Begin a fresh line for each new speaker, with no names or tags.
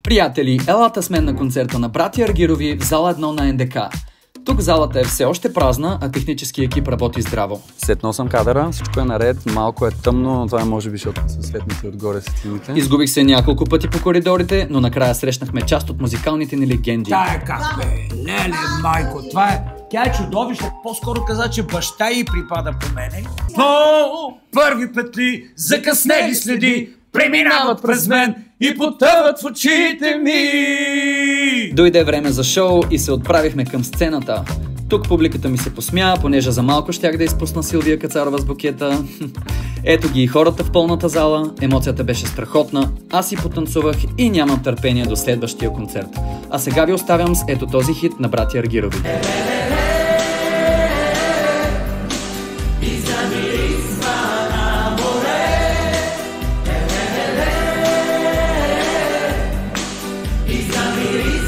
Приятели, елата с мен на концерта на братя Аргирови в зала 1 на НДК. Тук залата е все още празна, а технически екип работи здраво.
Сетнал съм кадъра, всичко е наред, малко е тъмно, но това е може би, защото са светните отгоре светлините.
Изгубих се няколко пъти по коридорите, но накрая срещнахме част от музикалните ни легенди.
Тая как бе, леле, майко, това е... Тя е чудовище, по-скоро каза, че баща й припада по мене. Но първи петли, закъснели следи, преминават през мен и потъват в очите ми.
Дойде време за шоу и се отправихме към сцената. Тук публиката ми се посмя, понеже за малко щях да изпусна Силвия Кацарова с букета. Ето ги и хората в пълната зала, емоцията беше страхотна, аз си потанцувах и нямам търпение до следващия концерт. А сега ви оставям с ето този хит на братя Аргирови.
Замирисва